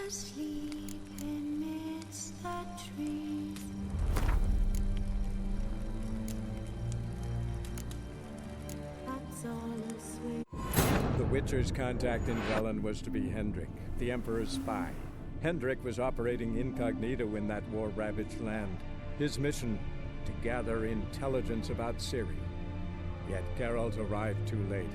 asleep amidst the trees. That's all asleep. The Witcher's contact in Velen was to be Hendrik, the Emperor's spy. Hendrik was operating incognito in that war-ravaged land. His mission, to gather intelligence about Ciri. Yet Geralt arrived too late.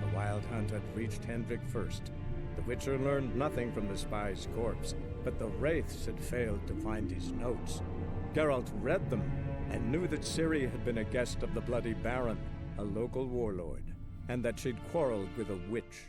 The Wild Hunt had reached Hendrik first. The Witcher learned nothing from the spy's corpse, but the Wraiths had failed to find his notes. Geralt read them and knew that Ciri had been a guest of the Bloody Baron, a local warlord, and that she'd quarreled with a witch.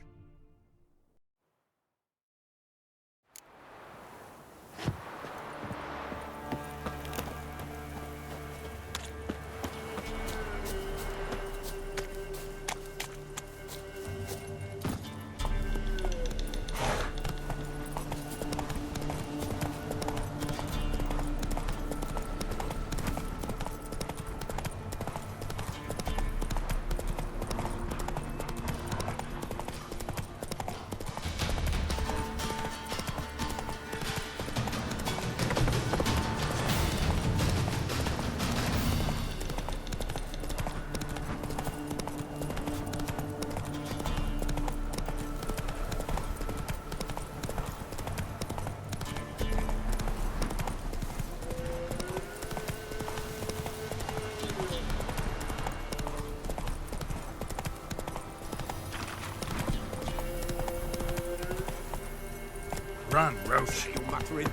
Run, Roche, you muttering.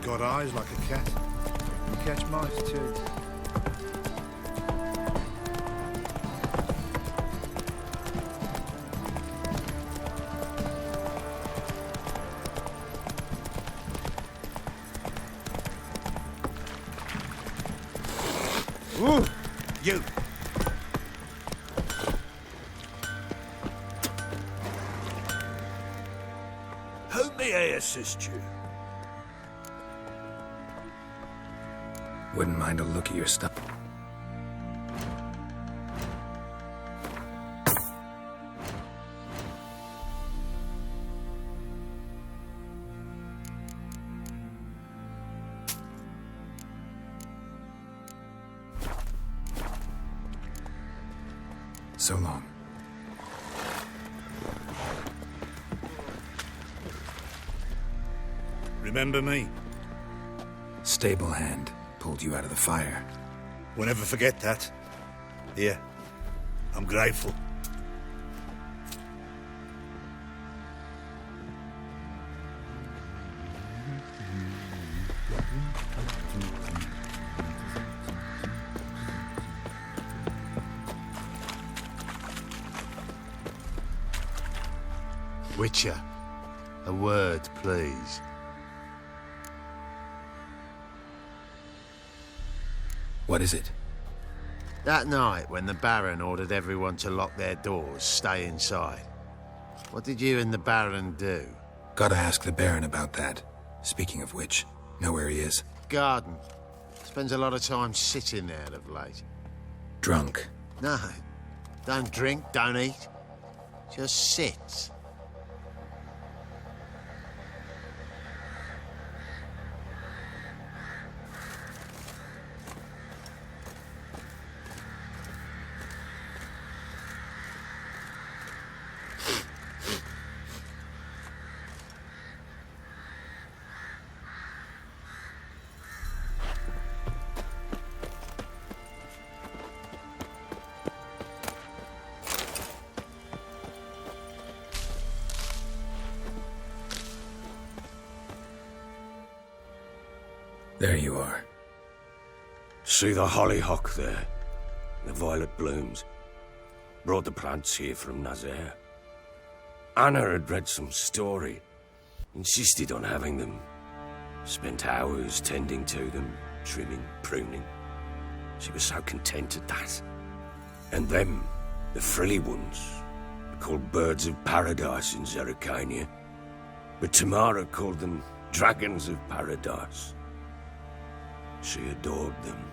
Got eyes like a cat. You catch mice too. Ooh, you. Who may I assist you? Wouldn't mind a look at your stuff. So long. Remember me? Stable hand pulled you out of the fire. We'll never forget that. Here, I'm grateful. Witcher, a word, please. What is it? That night when the Baron ordered everyone to lock their doors, stay inside. What did you and the Baron do? Gotta ask the Baron about that. Speaking of which, know where he is? Garden. Spends a lot of time sitting there of late. Drunk. No. Don't drink, don't eat. Just sits. There you are. See the hollyhock there? The violet blooms. Brought the plants here from Nazaire. Anna had read some story. Insisted on having them. Spent hours tending to them, trimming, pruning. She was so content at that. And them, the frilly ones, are called birds of paradise in Zerrikania. But Tamara called them dragons of paradise. She adored them.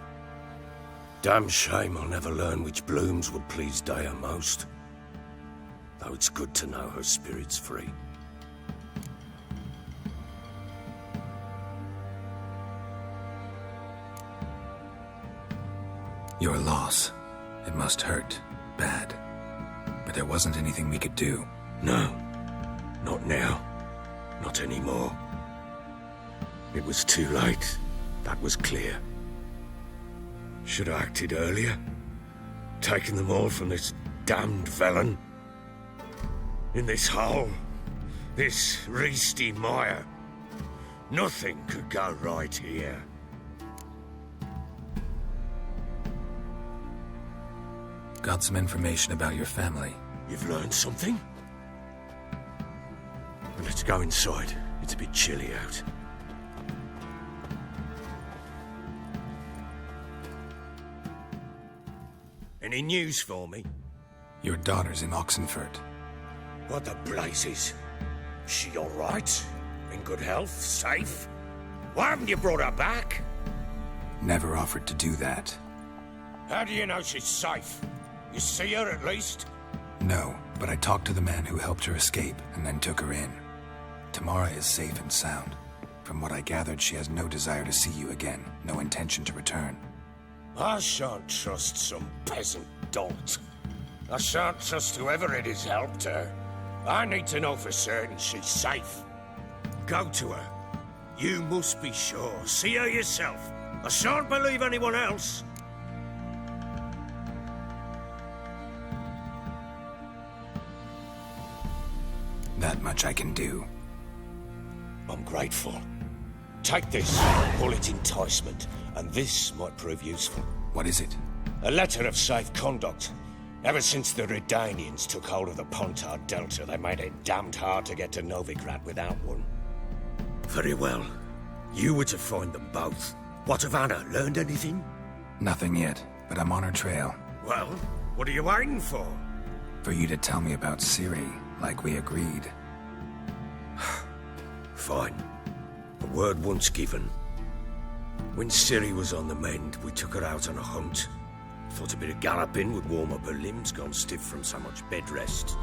Damn shame I'll never learn which blooms would please Dea most. Though it's good to know her spirit's free. Your loss. It must hurt. Bad. But there wasn't anything we could do. No. Not now. Not anymore. It was too late. That was clear. Should have acted earlier. Taken them all from this damned Velen. In this hole. This reesty mire. Nothing could go right here. Got some information about your family. You've learned something? Well, let's go inside. It's a bit chilly out. Any news for me? Your daughter's in Oxenfurt. What the blazes? She all right? In good health? Safe? Why haven't you brought her back? Never offered to do that. How do you know she's safe? You see her at least? No, but I talked to the man who helped her escape and then took her in. Tamara is safe and sound. From what I gathered, she has no desire to see you again, no intention to return. I shan't trust some peasant dolt. I shan't trust whoever it is helped her. I need to know for certain she's safe. Go to her. You must be sure. See her yourself. I shan't believe anyone else. That much I can do. I'm grateful. Take this, call it enticement, and this might prove useful. What is it? A letter of safe conduct. Ever since the Redanians took hold of the Pontard Delta, they made it damned hard to get to Novigrad without one. Very well. You were to find them both. What of Anna? Learned anything? Nothing yet, but I'm on her trail. Well, what are you waiting for? For you to tell me about Ciri, like we agreed. Fine. A word once given. When Ciri was on the mend, we took her out on a hunt. Thought a bit of galloping would warm up her limbs, gone stiff from so much bed rest.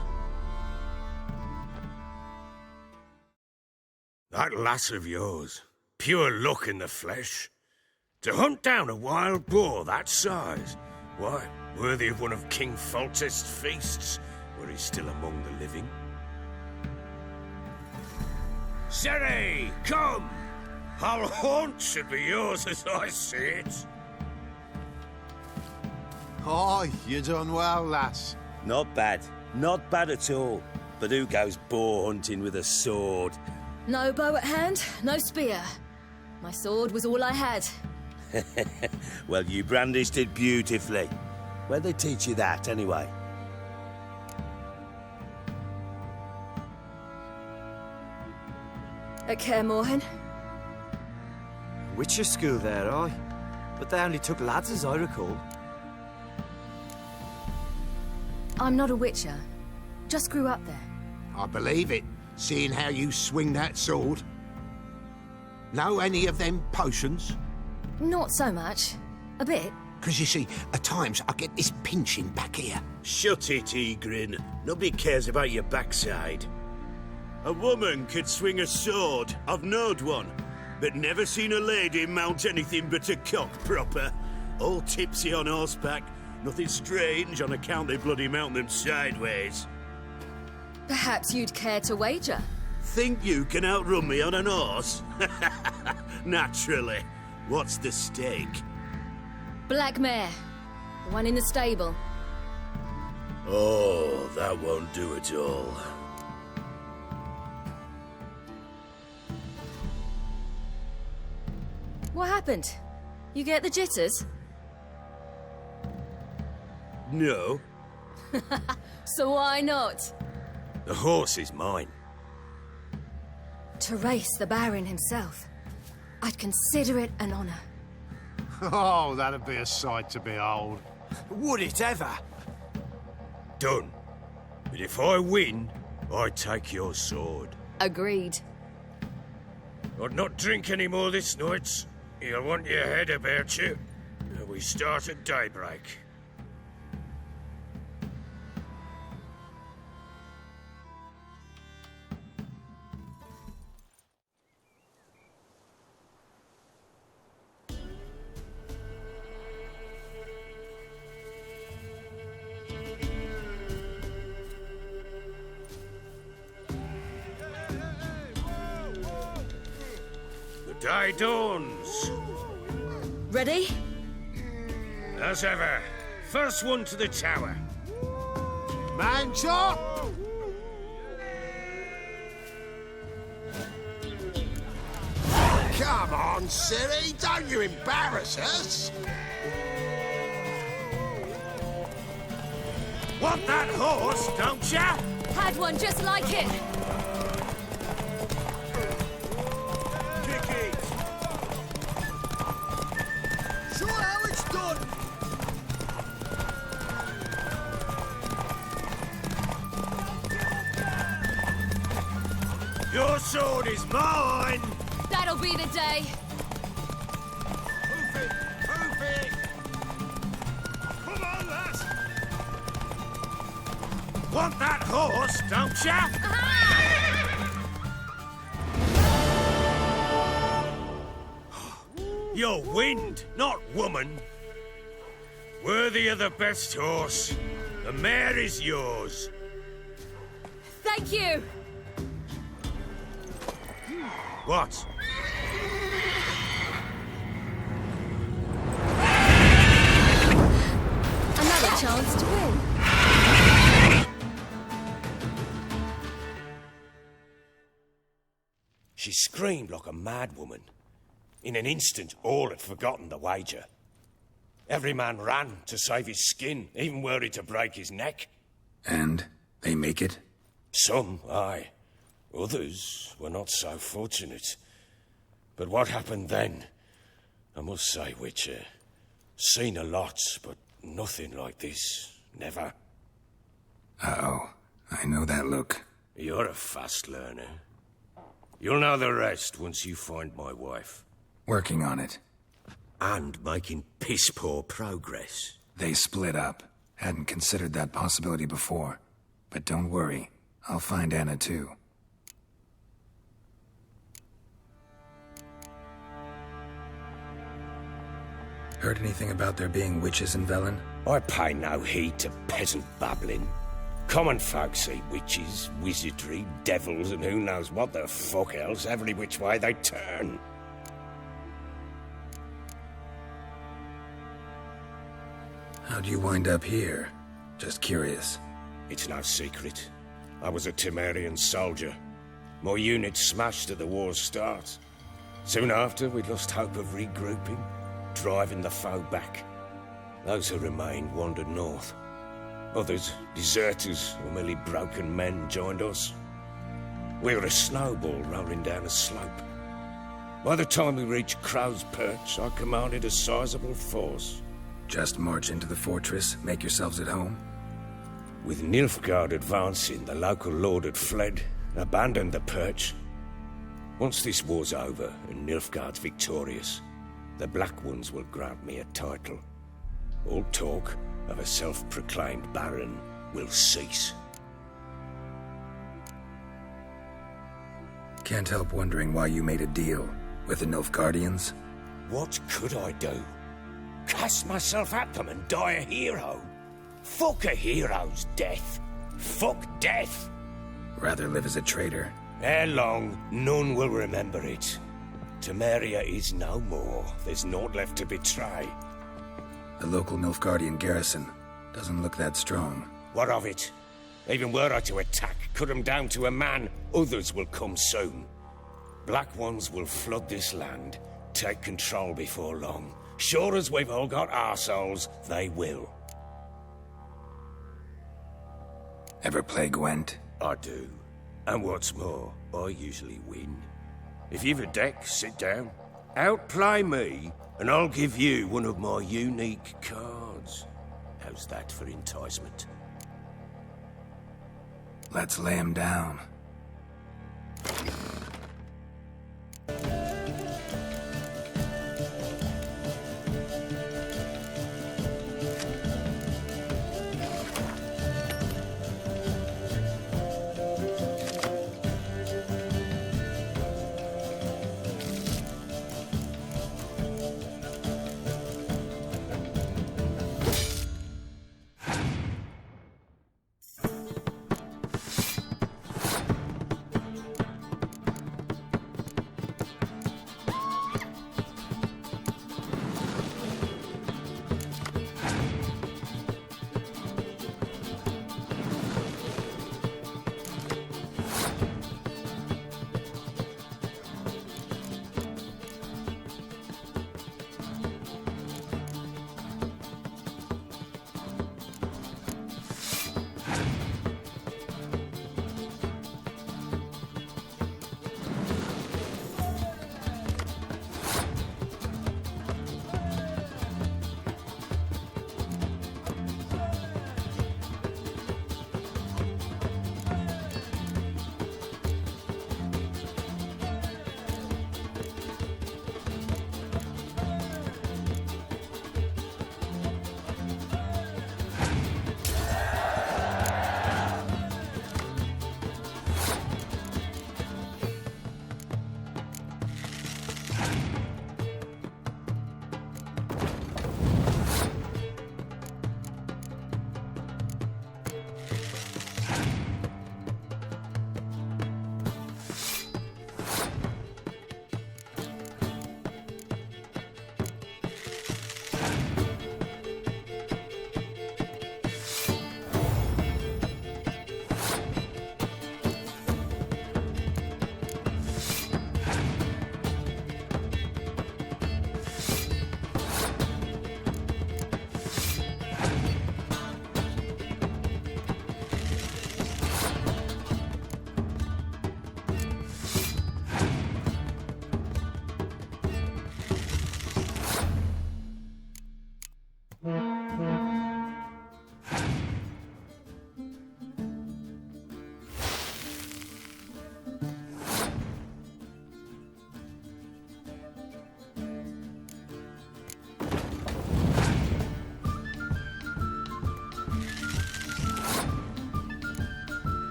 That lass of yours, pure luck in the flesh. To hunt down a wild boar that size, why, worthy of one of King Foltest's feasts, were he still among the living. Ciri, come! Our haunt should be yours as I see it. Oh, you done well, lass. Not bad. Not bad at all. But who goes boar hunting with a sword? No bow at hand, no spear. My sword was all I had. Well, you brandished it beautifully. Where'd they teach you that, anyway? At Kaer Morhen. Witcher school there, aye. But they only took lads, as I recall. I'm not a witcher. Just grew up there. I believe it, seeing how you swing that sword. Know any of them potions? Not so much. A bit. Because you see, at times I get this pinching back here. Shut it, Egrin. Nobody cares about your backside. A woman could swing a sword. I've knowed one. But never seen a lady mount anything but a cock proper. All tipsy on horseback. Nothing strange on account they bloody mount them sideways. Perhaps you'd care to wager? Think you can outrun me on an horse? Naturally. What's the stake? Black mare. The one in the stable. Oh, that won't do at all. What happened? You get the jitters? No. So why not? The horse is mine. To race the Baron himself. I'd consider it an honor. Oh, that'd be a sight to behold. Would it ever? Done. But if I win, I take your sword. Agreed. I'd not drink any more this night. You'll want your head about you. We start at daybreak. The day dawns. Ready? As ever, first one to the tower. Man chop! Come on, silly, don't you embarrass us! Want that horse, don't ya? Had one just like it. Kick it. Show how it's done! Your sword is mine! That'll be the day. Move it! Move it! Come on, lass! Want that horse, don't ya? You're wind, not woman. Worthy of the best horse. The mare is yours. Thank you. What? Another chance to win. She screamed like a mad woman. In an instant, all had forgotten the wager. Every man ran to save his skin, even were he to break his neck. And they make it? Some, aye. Others were not so fortunate. But what happened then? I must say, Witcher, seen a lot, but nothing like this. Never. Uh-oh. I know that look. You're a fast learner. You'll know the rest once you find my wife. Working on it. And making piss-poor progress. They split up. Hadn't considered that possibility before. But don't worry. I'll find Anna too. Heard anything about there being witches in Velen? I pay no heed to peasant babbling. Common folk see witches, wizardry, devils, and who knows what the fuck else every which way they turn. How'd you wind up here? Just curious. It's no secret. I was a Temerian soldier. My unit smashed at the war's start. Soon after, we lost hope of regrouping, driving the foe back. Those who remained wandered north. Others, deserters or merely broken men, joined us. We were a snowball rolling down a slope. By the time we reached Crow's Perch, I commanded a sizable force. Just march into the fortress, make yourselves at home? With Nilfgaard advancing, the local lord had fled, abandoned the perch. Once this war's over and Nilfgaard's victorious, the Black Ones will grant me a title. All talk of a self-proclaimed baron will cease. Can't help wondering why you made a deal with the Nilfgaardians. What could I do? Cast myself at them and die a hero? Fuck a hero's death. Fuck death. Rather live as a traitor. Ere long, none will remember it. Temeria is no more. There's naught left to betray. The local Nilfgaardian garrison doesn't look that strong. What of it? Even were I to attack, cut them down to a man, others will come soon. Black Ones will flood this land, take control before long. Sure as we've all got arseholes, they will. Ever play Gwent? I do. And what's more, I usually win. If you've a deck, sit down. Outplay me, and I'll give you one of my unique cards. How's that for enticement? Let's lay him down.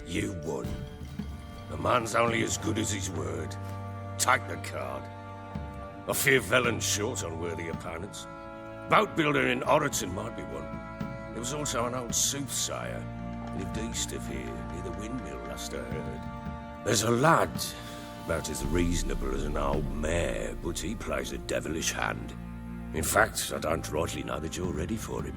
You won. A man's only as good as his word. Take the card. I fear Velen's short on worthy opponents. Boat builder in Oroton might be one. There was also an old soothsayer. Lived east of here, near the windmill, last I heard. There's a lad, about as reasonable as an old mare, but he plays a devilish hand. In fact, I don't rightly know that you're ready for him.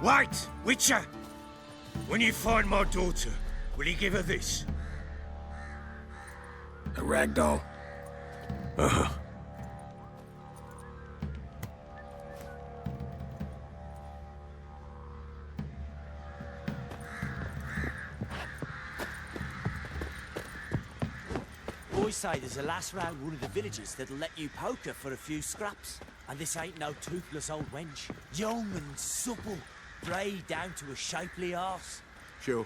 Wait, Witcher! When you find my daughter, will you give her this? A rag doll. Uh-huh. Boys say there's a lass round one of the villages that'll let you poker for a few scraps. And this ain't no toothless old wench. Young and supple, grey down to a shapely arse. Sure.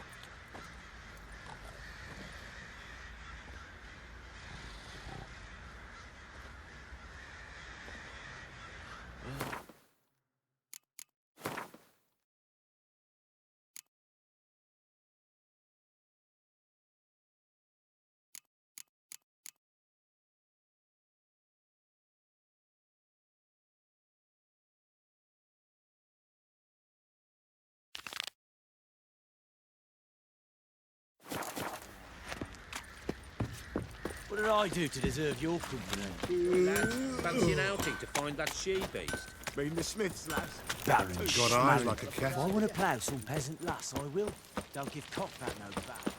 What did I do to deserve your company? Fancy an outing to find that she-beast? Mean the Smiths, lass. Baron Got eyes like a cat. If I want to plough some peasant lass, I will. Don't give cock that no back.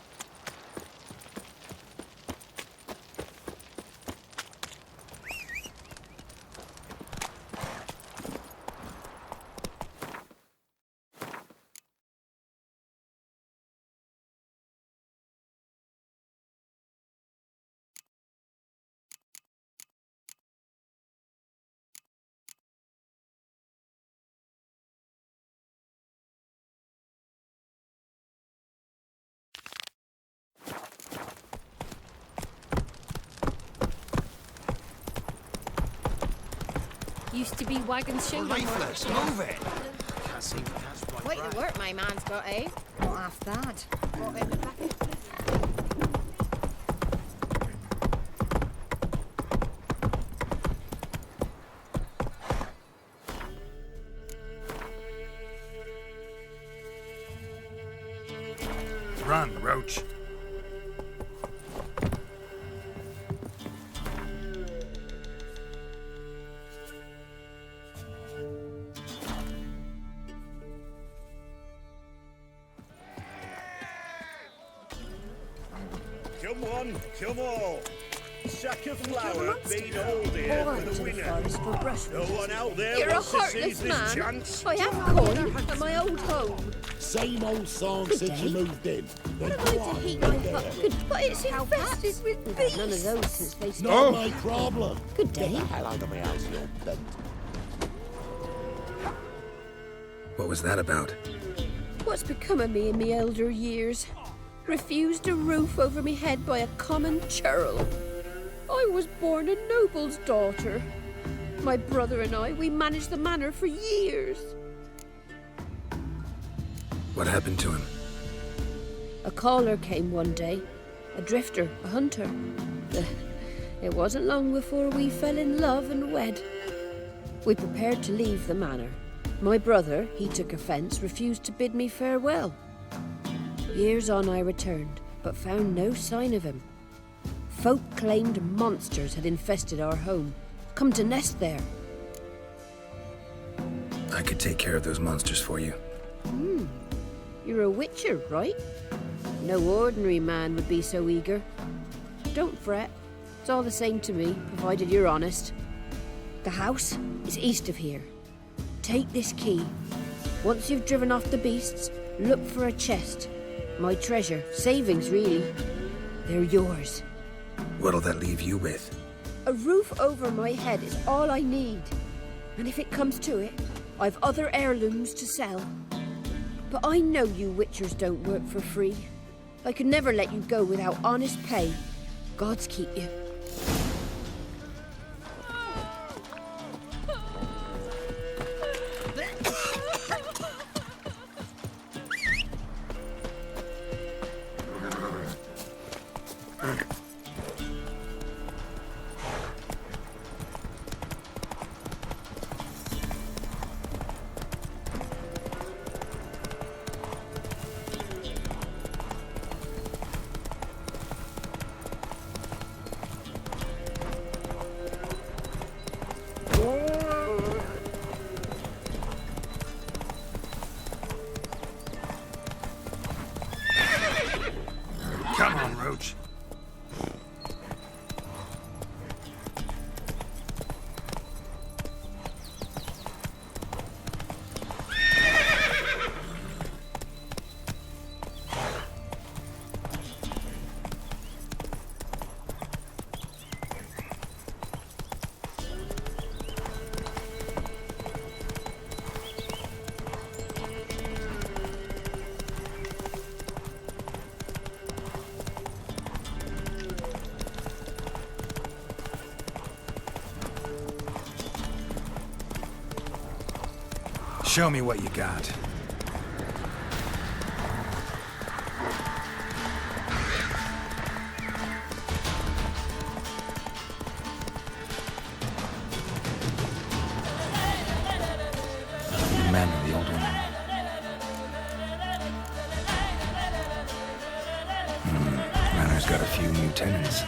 Used to be wagons showed on Leafless, move it! Quite the work my man's got, eh? Not half that. Got in the back of the Run, Roach. Come on, come on. Sack of flour, bean old here for the winner. No one out there You're a wants to heartless seize this man. chance. I have corn at my old home. Same old song Good since day. you moved in. What am I to heat my hut? Good, but it's infested with bees. None of those since they Not started. my problem. Good Get day. the hell out of my house, you bent. What was that about? What's become of me in me elder years? Refused a roof over me head by a common churl. I was born a noble's daughter. My brother and I, we managed the manor for years. What happened to him? A caller came one day, a drifter, a hunter. It wasn't long before we fell in love and wed. We prepared to leave the manor. My brother, he took offence, refused to bid me farewell. Years on I returned, but found no sign of him. Folk claimed monsters had infested our home, come to nest there. I could take care of those monsters for you. You're a witcher, right? No ordinary man would be so eager. don't fret. It's all the same to me, provided you're honest. The house is east of here. Take this key. Once you've driven off the beasts, look for a chest. My treasure, savings really. They're yours. What'll that leave you with? A roof over my head is all I need. And if it comes to it, I've other heirlooms to sell. But I know you witchers don't work for free. I could never let you go without honest pay. Gods keep you. Come on, Roach. Show me what you got. The man of the old woman. Manor's got a few new tenants.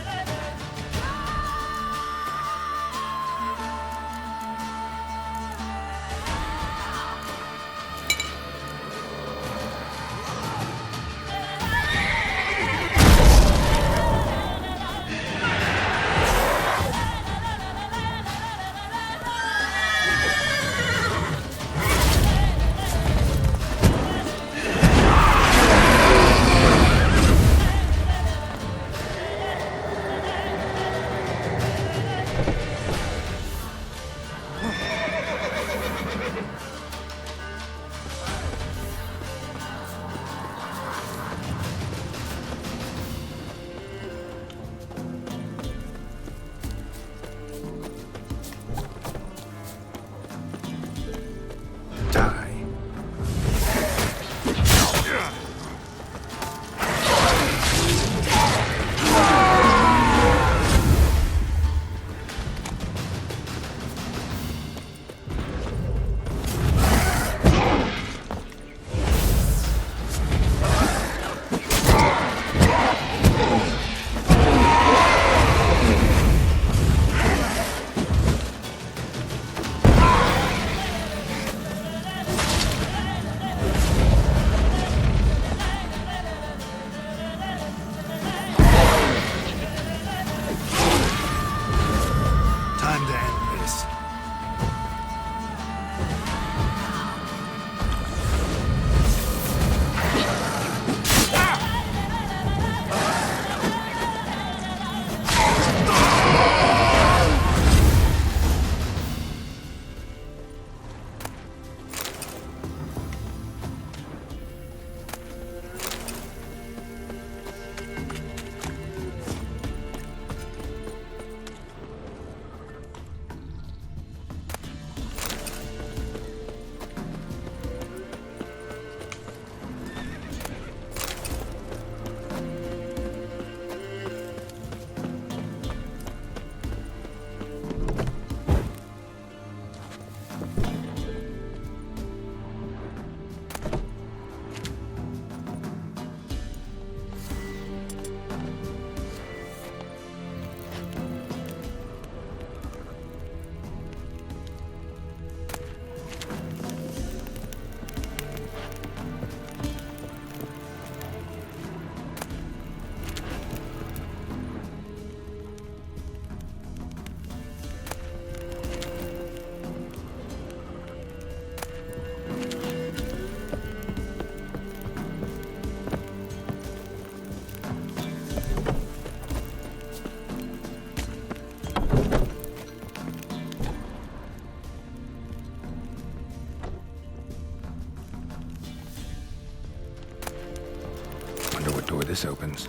this opens.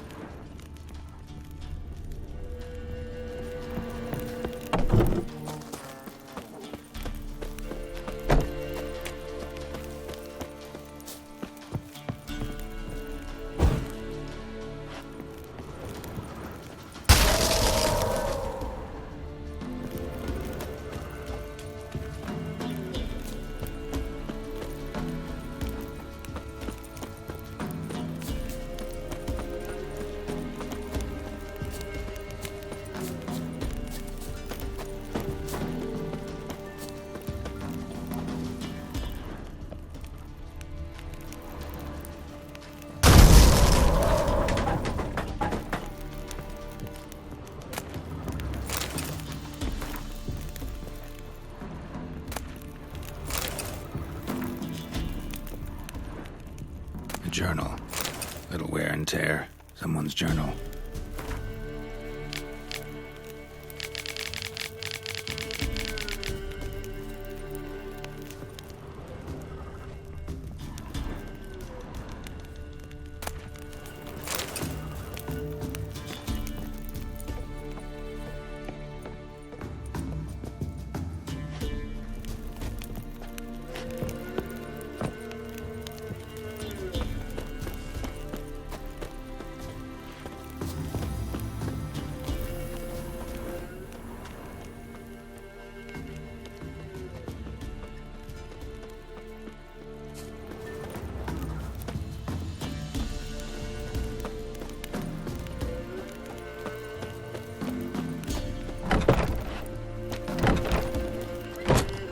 Journal. Little wear and tear. Someone's journal.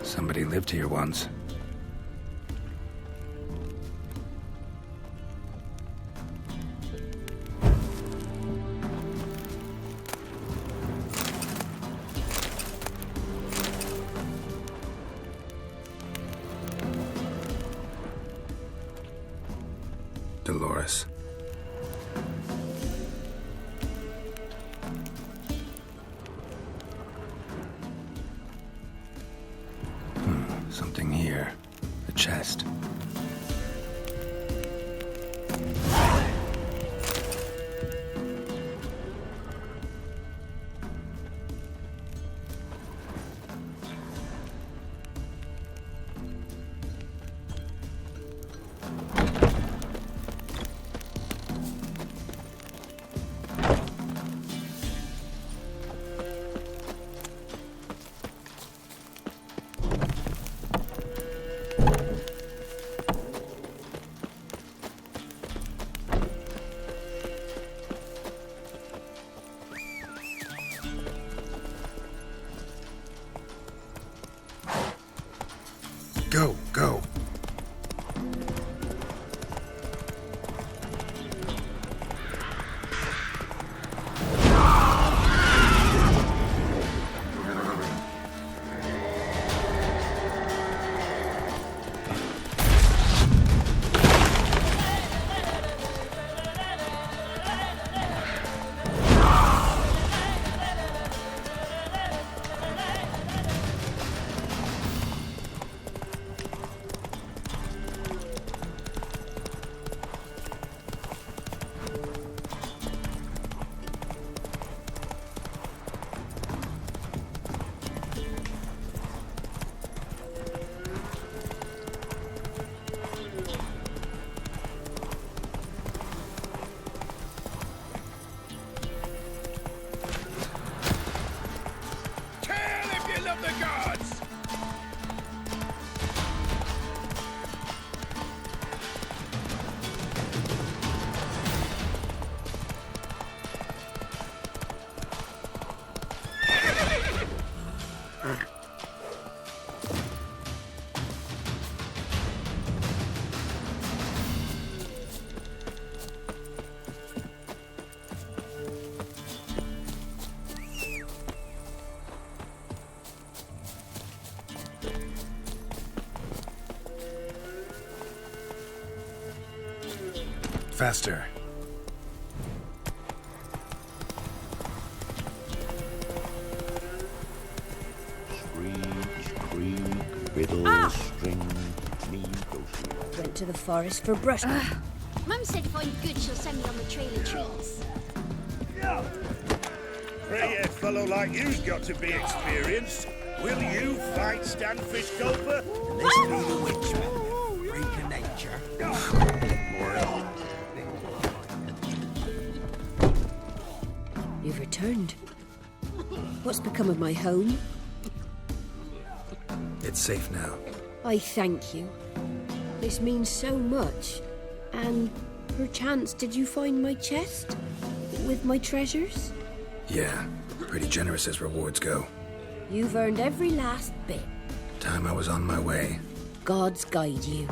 Somebody lived here once. Dolores. Something here. A chest. Go, go. Faster. Went to the forest for brush. Mum said if I'm good, she'll send me on the trail of trees. Grey-haired fellow like you's got to be experienced. Will you fight Stanfish Gulper? This be the witchman. Freak of nature. You've returned. What's become of my home? It's safe now. I thank you. This means so much. And perchance did you find my chest? With my treasures? Yeah, pretty generous as rewards go. You've earned every last bit. Time I was on my way. Gods guide you.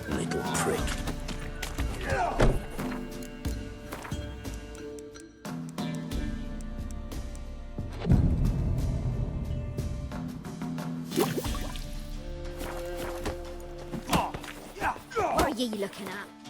Little prick. What are ye looking at?